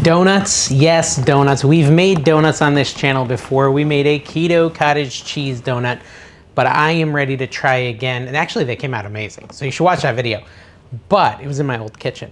Donuts, yes, donuts. We've made donuts on this channel before. We made a keto cottage cheese donut, but I am ready to try again. And actually they came out amazing, so you should watch that video. But it was in my old kitchen.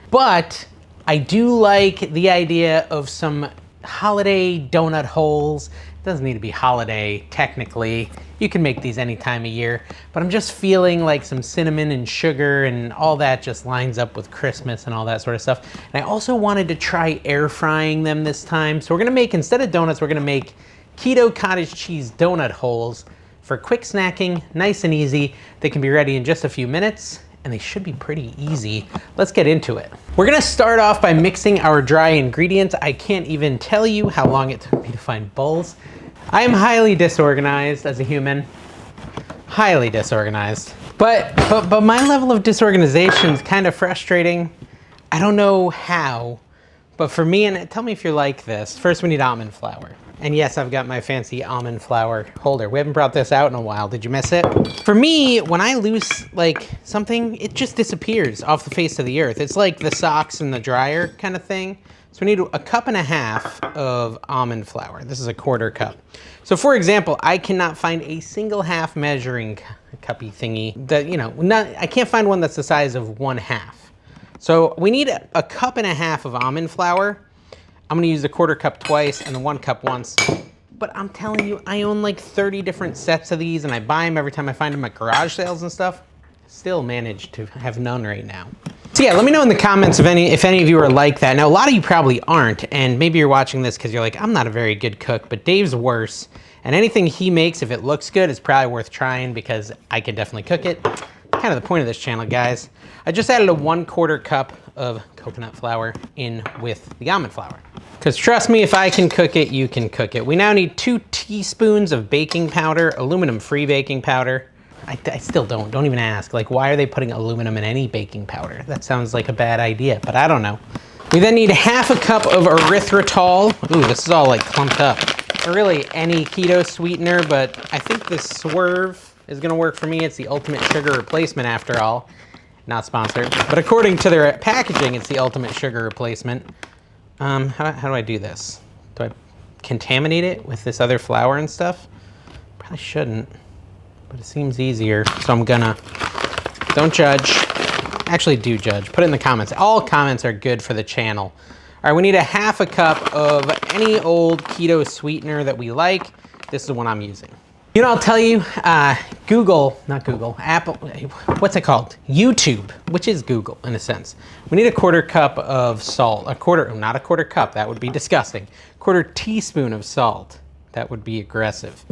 But I do like the idea of some holiday donut holes. It doesn't need to be holiday, technically. You can make these any time of year, but I'm just feeling like some cinnamon and sugar and all that just lines up with Christmas and all that sort of stuff. And I also wanted to try air frying them this time. So we're gonna make, instead of donuts, we're gonna make keto cottage cheese donut holes for quick snacking, nice and easy. They can be ready in just a few minutes, and they should be pretty easy. Let's get into it. We're gonna start off by mixing our dry ingredients. I can't even tell you how long it took me to find bowls. I am highly disorganized as a human, highly disorganized. But my level of disorganization is kind of frustrating. I don't know how, but for me, and tell me if you're like this, first we need almond flour. And yes, I've got my fancy almond flour holder. We haven't brought this out in a while. Did you miss it? For me, when I lose like something, it just disappears off the face of the earth. It's like the socks in the dryer kind of thing. So we need 1.5 cups of almond flour. This is a 1/4 cup. So for example, I cannot find a single half measuring cuppy thingy that, you know, I can't find one that's the size of 1/2. So we need 1.5 cups of almond flour. I'm gonna use the 1/4 cup twice and the 1 cup once. But I'm telling you, I own like 30 different sets of these and I buy them every time I find them at garage sales and stuff. Still managed to have none right now. So yeah, let me know in the comments if any of you are like that. Now, a lot of you probably aren't, and maybe you're watching this because you're like, I'm not a very good cook, but Dave's worse. And anything he makes, if it looks good, is probably worth trying because I can definitely cook it. Kind of the point of this channel, guys. I just added a 1/4 cup of coconut flour in with the almond flour. Because trust me, if I can cook it, you can cook it. We now need 2 teaspoons of baking powder, aluminum-free baking powder. I still don't even ask. Like, why are they putting aluminum in any baking powder? That sounds like a bad idea, but I don't know. We then need 1/2 cup of erythritol. Ooh, this is all like clumped up. Or really any keto sweetener, but I think this Swerve is gonna work for me. It's the ultimate sugar replacement after all. Not sponsored, but according to their packaging, it's the ultimate sugar replacement. How do I do this? Do I contaminate it with this other flour and stuff? Probably shouldn't, but it seems easier, so I'm gonna. Don't judge. Actually, do judge. Put it in the comments. All comments are good for the channel. All right, we need 1/2 cup of any old keto sweetener that we like. This is the one I'm using. You know, I'll tell you, Apple, what's it called? YouTube, which is Google in a sense. We need 1/4 cup of salt, not a 1/4 cup, that would be disgusting. 1/4 teaspoon of salt, that would be aggressive,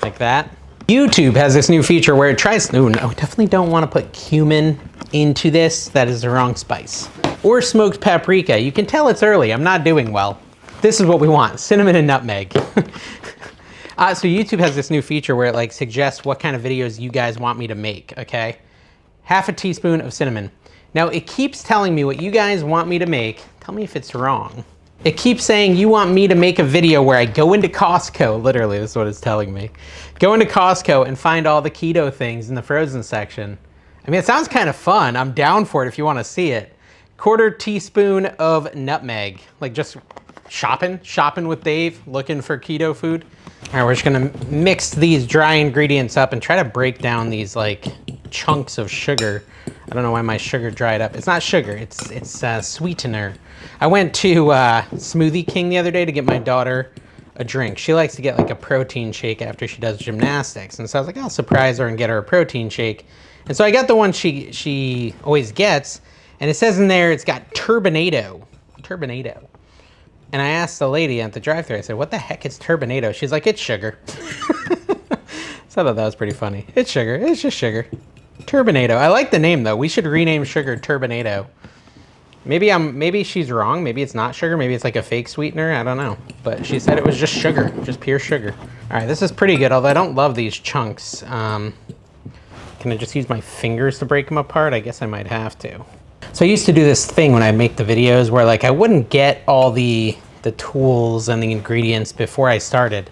like that. YouTube has this new feature where it tries, no, definitely don't want to put cumin into this, that is the wrong spice. Or smoked paprika, you can tell it's early, I'm not doing well. This is what we want, cinnamon and nutmeg. So YouTube has this new feature where it like suggests what kind of videos you guys want me to make, okay? 1/2 teaspoon of cinnamon. Now it keeps telling me what you guys want me to make. Tell me if it's wrong. It keeps saying you want me to make a video where I go into Costco, literally this is what it's telling me. Go into Costco and find all the keto things in the frozen section. I mean, it sounds kind of fun. I'm down for it if you want to see it. 1/4 teaspoon of nutmeg, like just shopping with Dave, looking for keto food. All right, we're just gonna mix these dry ingredients up and try to break down these like chunks of sugar. I don't know why my sugar dried up. It's not sugar, it's sweetener. I went to Smoothie King the other day to get my daughter a drink. She likes to get like a protein shake after she does gymnastics. And so I was like, I'll surprise her and get her a protein shake. And so I got the one she always gets, and it says in there it's got turbinado. And I asked the lady at the drive-thru, I said, what the heck is turbinado? She's like, it's sugar. So I thought that was pretty funny. It's sugar, it's just sugar. Turbinado, I like the name though. We should rename sugar turbinado. Maybe she's wrong, maybe it's not sugar, maybe it's like a fake sweetener, I don't know. But she said it was just sugar, just pure sugar. All right, this is pretty good, although I don't love these chunks. Can I just use my fingers to break them apart? I guess I might have to. So I used to do this thing when I make the videos where like I wouldn't get all the tools and the ingredients before I started.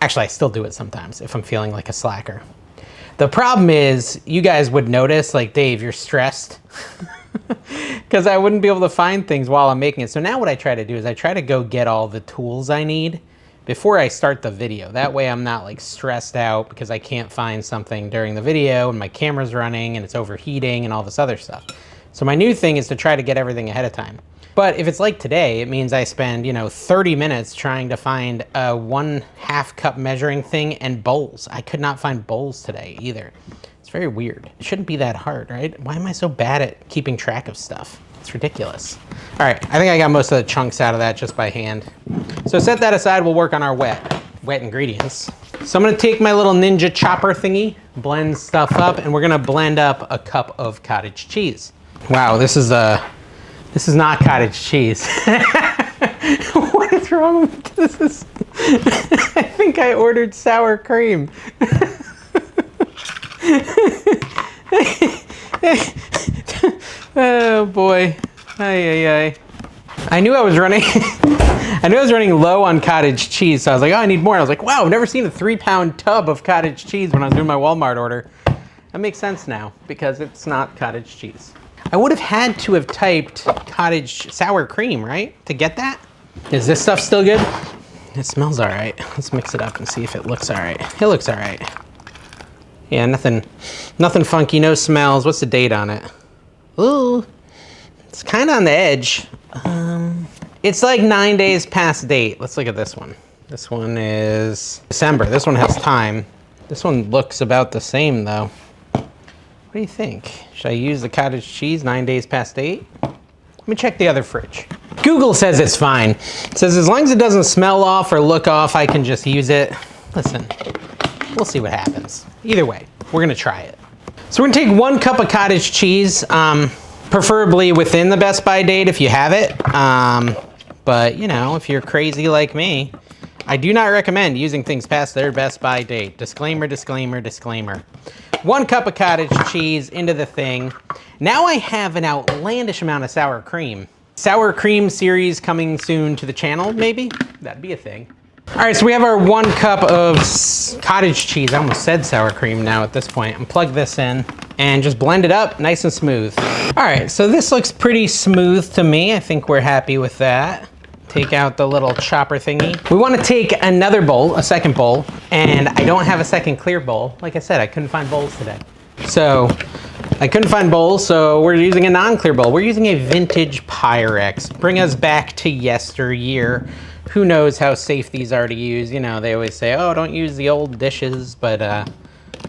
Actually, I still do it sometimes if I'm feeling like a slacker. The problem is you guys would notice like, Dave, you're stressed. because I wouldn't be able to find things while I'm making it. So now what I try to do is I try to go get all the tools I need before I start the video. That way I'm not like stressed out because I can't find something during the video and my camera's running and it's overheating and all this other stuff. So my new thing is to try to get everything ahead of time. But if it's like today, it means I spend, 30 minutes trying to find a 1/2 cup measuring thing and bowls. I could not find bowls today either. It's very weird. It shouldn't be that hard, right? Why am I so bad at keeping track of stuff? It's ridiculous. All right, I think I got most of the chunks out of that just by hand. So set that aside, we'll work on our wet ingredients. So I'm gonna take my little ninja chopper thingy, blend stuff up, and we're gonna blend up a cup of cottage cheese. Wow, this is not cottage cheese. What is wrong with this? I think I ordered sour cream. Oh boy. Ay. I knew I was running low on cottage cheese, so I was like, oh, I need more. I was like, wow, I've never seen a 3-pound tub of cottage cheese when I was doing my Walmart order. That makes sense now because it's not cottage cheese. I would have had to have typed cottage sour cream, right? To get that? Is this stuff still good? It smells all right. Let's mix it up and see if it looks all right. It looks all right. Yeah, nothing funky, no smells. What's the date on it? Ooh, it's kind of on the edge. It's like 9 days past date. Let's look at this one. This one is December. This one has time. This one looks about the same though. What do you think? Should I use the cottage cheese 9 days past date? Let me check the other fridge. Google says it's fine. It says as long as it doesn't smell off or look off, I can just use it. Listen, we'll see what happens. Either way, we're gonna try it. So we're gonna take 1 cup of cottage cheese, preferably within the Best By date if you have it. But if you're crazy like me, I do not recommend using things past their Best By date. Disclaimer, disclaimer, disclaimer. 1 cup of cottage cheese into the thing. Now I have an outlandish amount of sour cream. Sour cream series coming soon to the channel, maybe? That'd be a thing. All right, so we have our 1 cup of cottage cheese. I almost said sour cream now at this point. And plug this in and just blend it up nice and smooth. All right, so this looks pretty smooth to me. I think we're happy with that. Take out the little chopper thingy. We want to take another bowl, a second bowl, and I don't have a second clear bowl. Like I said, I couldn't find bowls today. So I couldn't find bowls, so we're using a non-clear bowl. We're using a vintage Pyrex. Bring us back to yesteryear. Who knows how safe these are to use? They always say, oh, don't use the old dishes, but I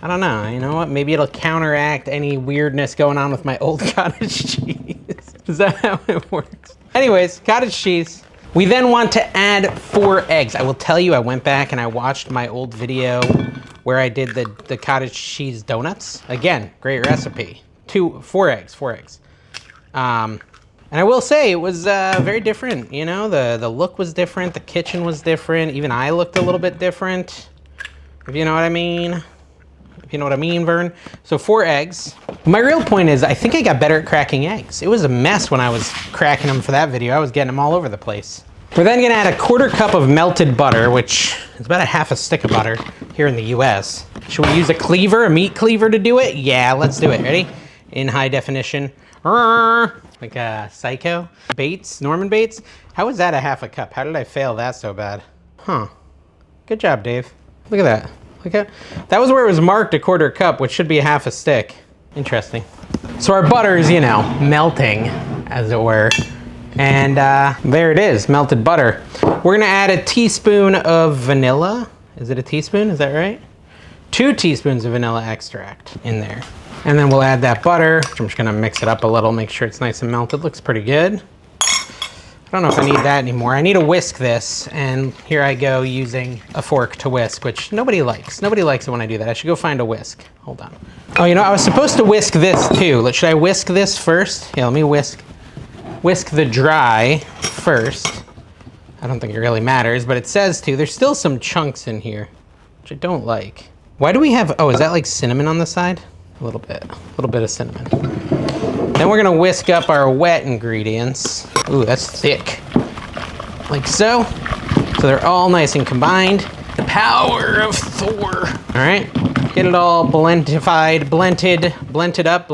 don't know. You know what? Maybe it'll counteract any weirdness going on with my old cottage cheese. Is that how it works? Anyways, cottage cheese. We then want to add 4 eggs. I will tell you, I went back and I watched my old video where I did the cottage cheese donuts. Again, great recipe. 4 eggs. And I will say it was very different. The look was different. The kitchen was different. Even I looked a little bit different, if you know what I mean. If you know what I mean, Vern. So 4 eggs. My real point is I think I got better at cracking eggs. It was a mess when I was cracking them for that video. I was getting them all over the place. We're then gonna add a 1/4 cup of melted butter, which is about a 1/2 stick of butter here in the US. Should we use a meat cleaver to do it? Yeah, let's do it. Ready? In high definition. Like a psycho. Norman Bates. How was that a 1/2 cup? How did I fail that so bad? Huh. Good job, Dave. Look at that. That was where it was marked a 1/4 cup, which should be a 1/2 stick. Interesting. So our butter is, melting, as it were. And there it is, melted butter. We're gonna add a teaspoon of vanilla. Is it a teaspoon? Is that right? 2 teaspoons of vanilla extract in there. And then we'll add that butter. I'm just gonna mix it up a little, make sure it's nice and melted. Looks pretty good. I don't know if I need that anymore. I need to whisk this, and here I go using a fork to whisk, which nobody likes. Nobody likes it when I do that. I should go find a whisk. Hold on. Oh, I was supposed to whisk this too. Should I whisk this first? Yeah, let me whisk the dry first. I don't think it really matters, but it says to. There's still some chunks in here, which I don't like. Why do we have, is that like cinnamon on the side? A little bit of cinnamon. Then we're gonna whisk up our wet ingredients. Ooh, that's thick. Like so. So they're all nice and combined. The power of Thor. All right, get it all blended up,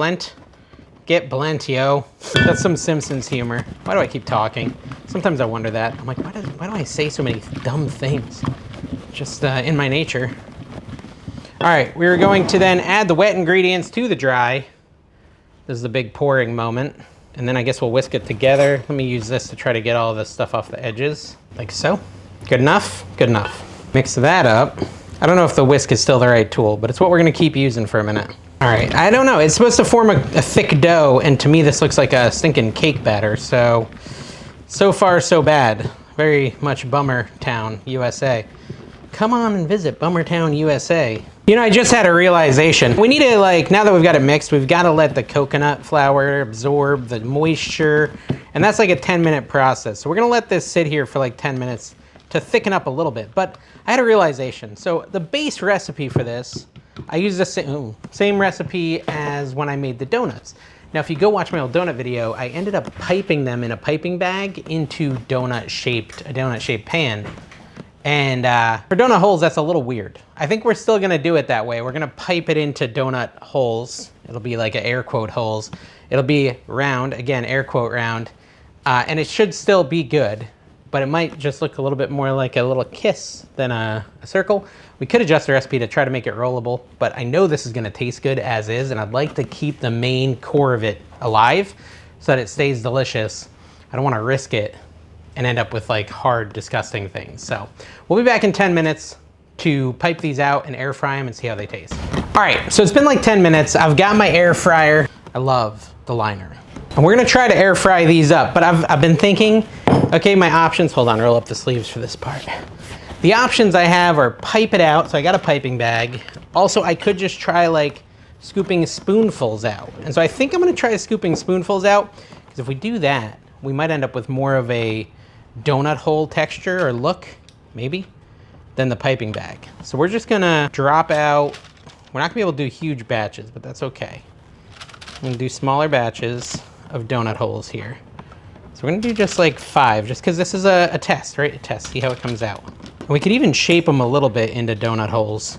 Get blent, yo. That's some Simpsons humor. Why do I keep talking? Sometimes I wonder that. I'm like, why do I say so many dumb things? Just in my nature. All right, we're going to then add the wet ingredients to the dry. This is the big pouring moment. And then I guess we'll whisk it together. Let me use this to try to get all this stuff off the edges, like so. Good enough? Good enough. Mix that up. I don't know if the whisk is still the right tool, but it's what we're gonna keep using for a minute. All right, I don't know. It's supposed to form a thick dough, and to me this looks like a stinking cake batter, so far so bad. Very much Bummer Town, USA. Come on and visit Bummertown, USA. You know, I just had a realization. We need to, like, now that we've got it mixed, we've got to let the coconut flour absorb the moisture, and that's like a 10-minute process. So we're gonna let this sit here for like 10 minutes to thicken up a little bit. But I had a realization. So the base recipe for this, I use the same recipe as when I made the donuts. Now, if you go watch my old donut video, I ended up piping them in a piping bag into a donut-shaped pan. And for donut holes, that's a little weird. I think we're still gonna do it that way. We're gonna pipe it into donut holes. It'll be like an air quote holes. It'll be round, again, air quote round. And it should still be good, but it might just look a little bit more like a little kiss than a circle. We could adjust the recipe to try to make it rollable, but I know this is gonna taste good as is, and I'd like to keep the main core of it alive so that it stays delicious. I don't wanna risk it and end up with like hard, disgusting things. So we'll be back in 10 minutes to pipe these out and air fry them and see how they taste. All right, so it's been like 10 minutes. I've got my air fryer. I love the liner. And we're gonna try to air fry these up, but I've been thinking, okay, my options, hold on, roll up the sleeves for this part. The options I have are pipe it out, so I got a piping bag. Also, I could just try like scooping spoonfuls out. And so I think I'm gonna try scooping spoonfuls out, because if we do that, we might end up with more of a donut hole texture or look, maybe, than the piping bag. So we're just gonna drop out. We're not gonna be able to do huge batches, but that's okay. I'm gonna do smaller batches of donut holes here. So we're gonna do just like 5, just because this is a test, right? A test, see how it comes out. And we could even shape them a little bit into donut holes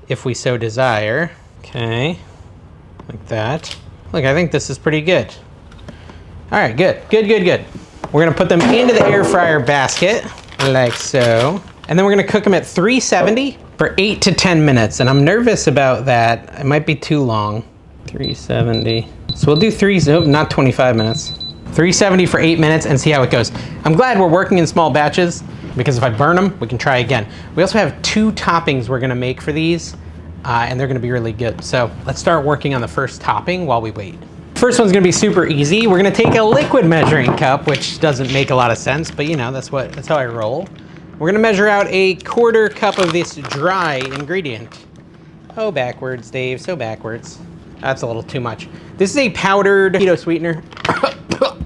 if we so desire. Okay, like that. Look, I think this is pretty good. All right, good, good, good, good. We're gonna put them into the air fryer basket, like so. And then we're gonna cook them at 370 for 8 to 10 minutes. And I'm nervous about that. It might be too long. 370. So we'll do not 25 minutes. 370 for 8 minutes and see how it goes. I'm glad we're working in small batches, because if I burn them, we can try again. We also have 2 toppings we're gonna make for these, and they're gonna be really good. So let's start working on the first topping while we wait. First one's gonna be super easy. We're gonna take a liquid measuring cup, which doesn't make a lot of sense, but you know, that's how I roll. We're gonna measure out a 1/4 cup of this dry ingredient. Oh, backwards, Dave, so backwards. That's a little too much. This is a powdered keto sweetener.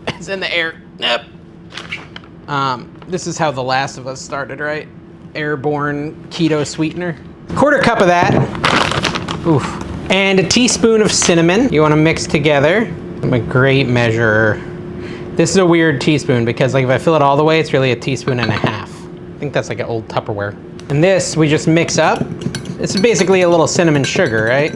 It's in the air. Yep. This is how The Last of Us started, right? Airborne keto sweetener. 1/4 cup of that. Oof. And a teaspoon of cinnamon. You wanna mix together. I'm a great measurer. This is a weird teaspoon because like if I fill it all the way, it's really a teaspoon and a half. I think that's like an old Tupperware. And this we just mix up. This is basically a little cinnamon sugar, right?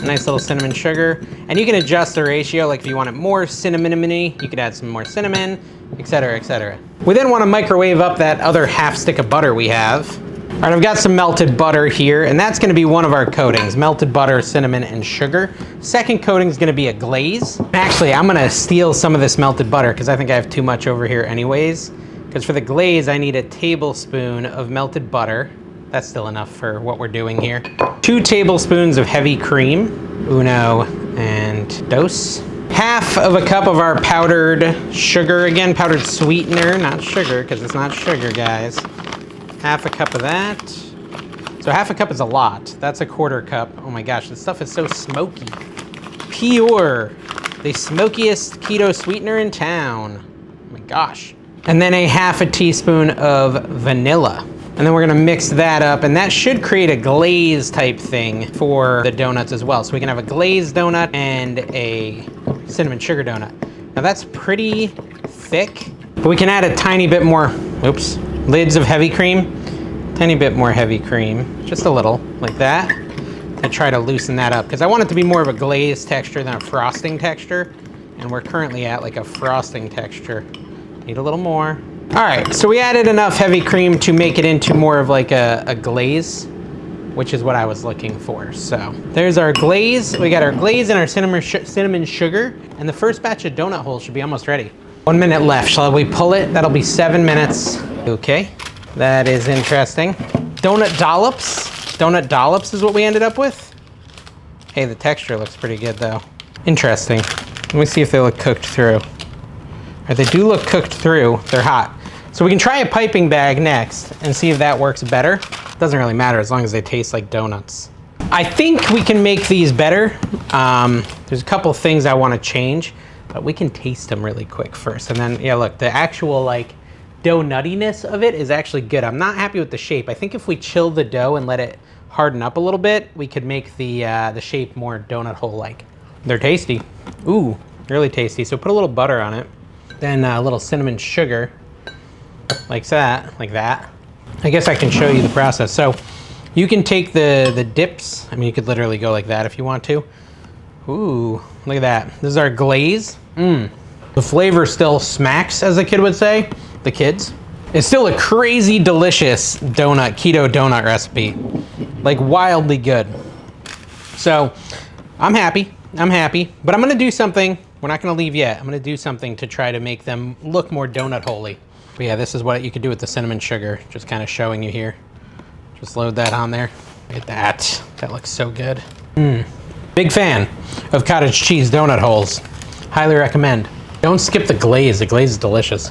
A nice little cinnamon sugar. And you can adjust the ratio, like if you want it more cinnamony, you could add some more cinnamon, etc., etc. We then wanna microwave up that other 1/2 stick of butter we have. All right, I've got some melted butter here, and that's gonna be one of our coatings, melted butter, cinnamon, and sugar. Second coating is gonna be a glaze. Actually, I'm gonna steal some of this melted butter because I think I have too much over here anyways. Because for the glaze, I need a tablespoon of melted butter. That's still enough for what we're doing here. 2 tablespoons of heavy cream, uno and dos. 1/2 of a cup of our powdered sugar, again, powdered sweetener, not sugar, because it's not sugar, guys. 1/2 a cup of that. So 1/2 a cup is a lot. That's a 1/4 cup. Oh my gosh, this stuff is so smoky. Pure, the smokiest keto sweetener in town. Oh my gosh. And then a 1/2 a teaspoon of vanilla. And then we're gonna mix that up, and that should create a glaze type thing for the donuts as well. So we can have a glazed donut and a cinnamon sugar donut. Now that's pretty thick, but we can add a tiny bit more, oops, lids of heavy cream. Tiny bit more heavy cream, just a little, like that. to try to loosen that up, because I want it to be more of a glaze texture than a frosting texture. And we're currently at like a frosting texture. Need a little more. All right, so we added enough heavy cream to make it into more of like a glaze, which is what I was looking for. So there's our glaze. We got our glaze and our cinnamon sugar. And the first batch of donut holes should be almost ready. 1 minute left. Shall we pull it? That'll be 7 minutes. Okay, that is interesting. Donut dollops. Donut dollops is what we ended up with. Hey, the texture looks pretty good though. Interesting. Let me see if they look cooked through. All right, they do look cooked through. They're hot. So we can try a piping bag next and see if that works better. Doesn't really matter as long as they taste like donuts. I think we can make these better. There's a couple things I want to change, but we can taste them really quick first. And then, yeah, look, the actual like dough nuttiness of it is actually good. I'm not happy with the shape. I think if we chill the dough and let it harden up a little bit, we could make the shape more donut hole-like. They're tasty. Ooh, really tasty. So put a little butter on it. Then a little cinnamon sugar. Like that, like that. I guess I can show you the process. So you can take the dips. I mean, you could literally go like that if you want to. Ooh, look at that. This is our glaze. The flavor still smacks, as the kid would say. The kids. It's still a crazy delicious donut, keto donut recipe. Like wildly good. So I'm happy, but I'm gonna do something. We're not gonna leave yet. I'm gonna do something to try to make them look more donut holy. But yeah, this is what you could do with the cinnamon sugar. Just kind of showing you here. Just load that on there. Look at that. That looks so good. Big fan of cottage cheese donut holes. Highly recommend. Don't skip the glaze. The glaze is delicious.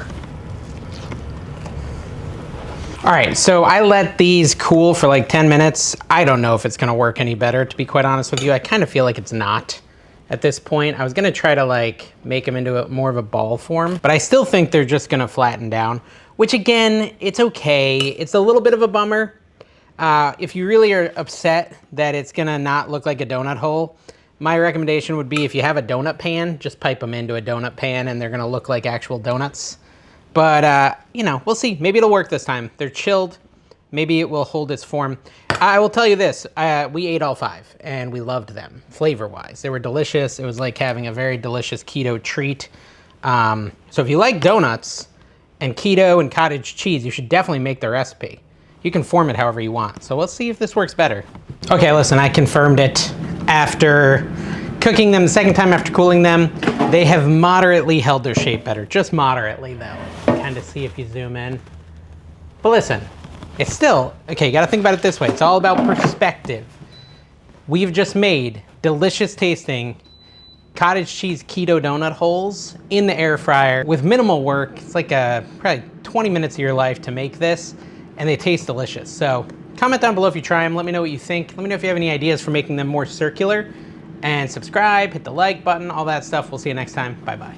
All right, so I let these cool for like 10 minutes. I don't know if it's gonna work any better, to be quite honest with you. I kind of feel like it's not at this point. I was gonna try to like make them into more of a ball form, but I still think they're just gonna flatten down, which again, it's okay. It's a little bit of a bummer. If you really are upset that it's gonna not look like a donut hole, my recommendation would be if you have a donut pan, just pipe them into a donut pan and they're gonna look like actual donuts. But, you know, we'll see. Maybe it'll work this time. They're chilled. Maybe it will hold its form. I will tell you this. We ate all 5, and we loved them, flavor-wise. They were delicious. It was like having a very delicious keto treat. So if you like donuts and keto and cottage cheese, you should definitely make the recipe. You can form it however you want. So let's see if this works better. Okay, listen, I confirmed it after cooking them the second time after cooling them. They have moderately held their shape better, just moderately though. Kind of see if you zoom in. But listen, it's still, okay, you gotta think about it this way. It's all about perspective. We've just made delicious tasting cottage cheese keto donut holes in the air fryer with minimal work. It's like probably 20 minutes of your life to make this, and they taste delicious. So comment down below if you try them. Let me know what you think. Let me know if you have any ideas for making them more circular. And subscribe, hit the like button, all that stuff. We'll see you next time. Bye-bye.